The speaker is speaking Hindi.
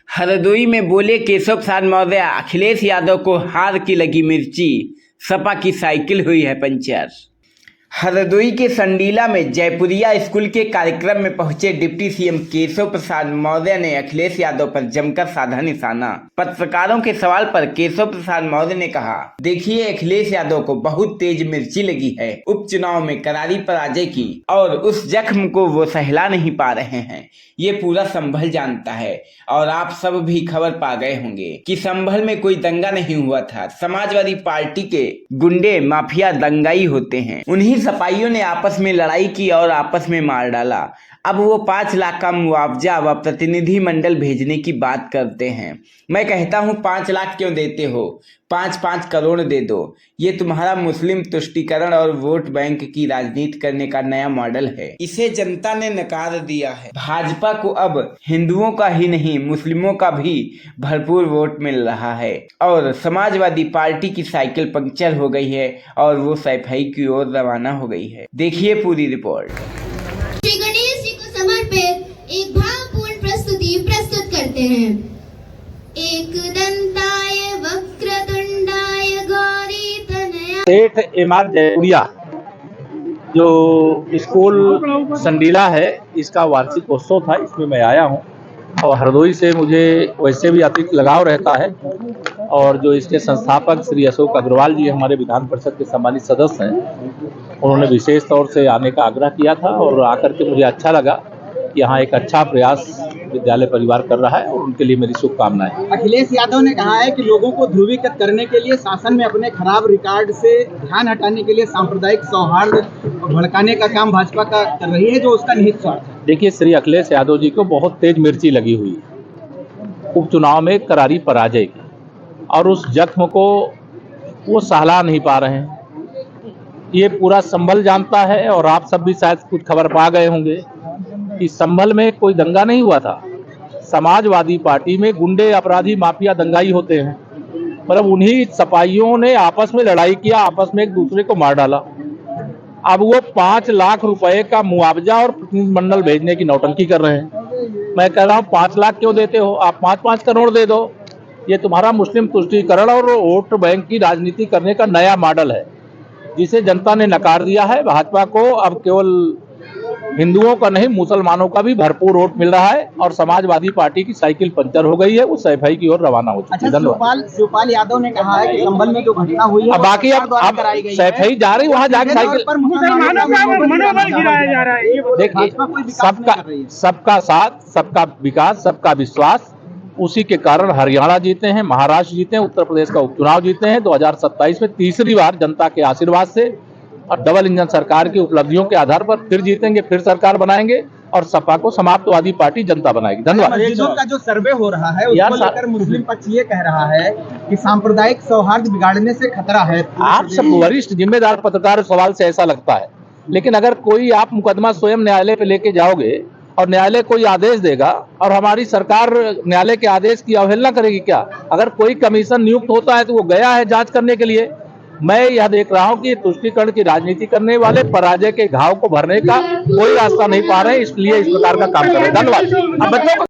हरदोई में बोले केशव प्रसाद मौर्य, अखिलेश यादव को हार की लगी मिर्ची, सपा की साइकिल हुई है पंचर। हरदोई के संडीला में जयपुरिया स्कूल के कार्यक्रम में पहुंचे डिप्टी सीएम केशव प्रसाद मौर्य ने अखिलेश यादव पर जमकर साधा निशाना। पत्रकारों के सवाल पर केशव प्रसाद मौर्य ने कहा, देखिए अखिलेश यादव को बहुत तेज मिर्ची लगी है। उपचुनाव में करारी पराजय की और उस जख्म को वो सहला नहीं पा रहे हैं। ये पूरा संभल जानता है और आप सब भी खबर पा गए होंगे कि संभल में कोई दंगा नहीं हुआ था। समाजवादी पार्टी के गुंडे माफिया दंगाई होते हैं। उन्हीं सपाइयों ने आपस में लड़ाई की और आपस में मार डाला। अब वो 5 लाख का मुआवजा व प्रतिनिधि मंडल भेजने की बात करते हैं। मैं कहता हूँ 5 लाख क्यों देते हो, 5-5 करोड़ दे दो। ये तुम्हारा मुस्लिम तुष्टीकरण और वोट बैंक की राजनीति करने का नया मॉडल है। इसे जनता ने नकार दिया है। भाजपा को अब हिंदुओं का ही नहीं मुस्लिमों का भी भरपूर वोट मिल रहा है और समाजवादी पार्टी की साइकिल पंक्चर हो गई है और वो सफाई की ओर रवाना हो गई है। देखिए पूरी रिपोर्ट। श्री गणेश जी को समर्पित एक भावपूर्ण प्रस्तुति प्रस्तुत करते हैं। एक दंताय वक्रतुंडाय गौरी तनया। सेठ एमआर जयपुरिया जो स्कूल संडीला है, इसका वार्षिक उत्सव था, इसमें मैं आया हूं और हरदोई से मुझे वैसे भी अतिरिक्त लगाव रहता है। और जो इसके संस्थापक श्री अशोक अग्रवाल जी हमारे विधान परिषद के सम्मानित सदस्य हैं, उन्होंने विशेष तौर से आने का आग्रह किया था और आकर के मुझे अच्छा लगा। यहाँ एक अच्छा प्रयास विद्यालय परिवार कर रहा है और उनके लिए मेरी शुभकामनाएं। अखिलेश यादव ने कहा है कि लोगों को ध्रुवीकृत करने के लिए, शासन में अपने खराब रिकॉर्ड से ध्यान हटाने के लिए सांप्रदायिक सौहार्द भड़काने का काम भाजपा का कर रही है, जो उसका निहित स्वार्थ है। देखिए, श्री अखिलेश यादव जी को बहुत तेज मिर्ची लगी हुई है उपचुनाव में करारी पराजय की, और उस जख्म को वो सहला नहीं पा रहे हैं। ये पूरा संभल जानता है और आप सब भी शायद कुछ खबर पा गए होंगे कि संभल में कोई दंगा नहीं हुआ था। समाजवादी पार्टी में गुंडे अपराधी माफिया दंगाई होते हैं, मतलब उन्हीं सपाइयों ने आपस में लड़ाई किया, आपस में एक दूसरे को मार डाला। अब वो 5 लाख रुपए का मुआवजा और प्रतिनिधिमंडल भेजने की नौटंकी कर रहे हैं। मैं कह रहा हूँ 5 लाख क्यों देते हो, आप 5-5 करोड़ दे दो। ये तुम्हारा मुस्लिम तुष्टीकरण और वोट बैंक की राजनीति करने का नया मॉडल है, जिसे जनता ने नकार दिया है। भाजपा को अब केवल हिंदुओं का नहीं मुसलमानों का भी भरपूर वोट मिल रहा है और समाजवादी पार्टी की साइकिल पंचर हो गई है, वो सफाई की ओर रवाना हो चुकी है। धन्यवाद। शिवपाल यादव ने कहा है कि संभल में जो घटना हुई है, बाकी अब सफाई जा रही, वहाँ जाके साइकिल मनोबल गिराया जा रहा है। देखिए, सबका साथ, सबका विकास, सबका विश्वास, उसी के कारण हरियाणा जीते हैं, महाराष्ट्र जीते हैं, उत्तर प्रदेश का उपचुनाव जीते हैं 2027 में तीसरी बार जनता के आशीर्वाद से और डबल इंजन सरकार की उपलब्धियों के आधार पर फिर जीतेंगे, फिर सरकार बनाएंगे और सपा को समाप्तवादी पार्टी जनता बनाएगी। धन्यवाद। मस्जिदों का जो सर्वे हो रहा है उसको लेकर मुस्लिम पक्ष ये कह रहा है कि सांप्रदायिक सौहार्द बिगाड़ने से खतरा है। आप सब वरिष्ठ जिम्मेदार पत्रकार सवाल से ऐसा लगता है, लेकिन अगर कोई आप मुकदमा स्वयं न्यायालय पे लेके जाओगे और न्यायालय कोई आदेश देगा और हमारी सरकार न्यायालय के आदेश की अवहेलना करेगी क्या? अगर कोई कमीशन नियुक्त होता है तो वो गया है जांच करने के लिए। मैं यह देख रहा हूं कि तुष्टीकरण की राजनीति करने वाले पराजय के घाव को भरने का कोई रास्ता नहीं पा रहे हैं, इसलिए इस प्रकार का काम कर रहे हैं। धन्यवाद। अब बच्चों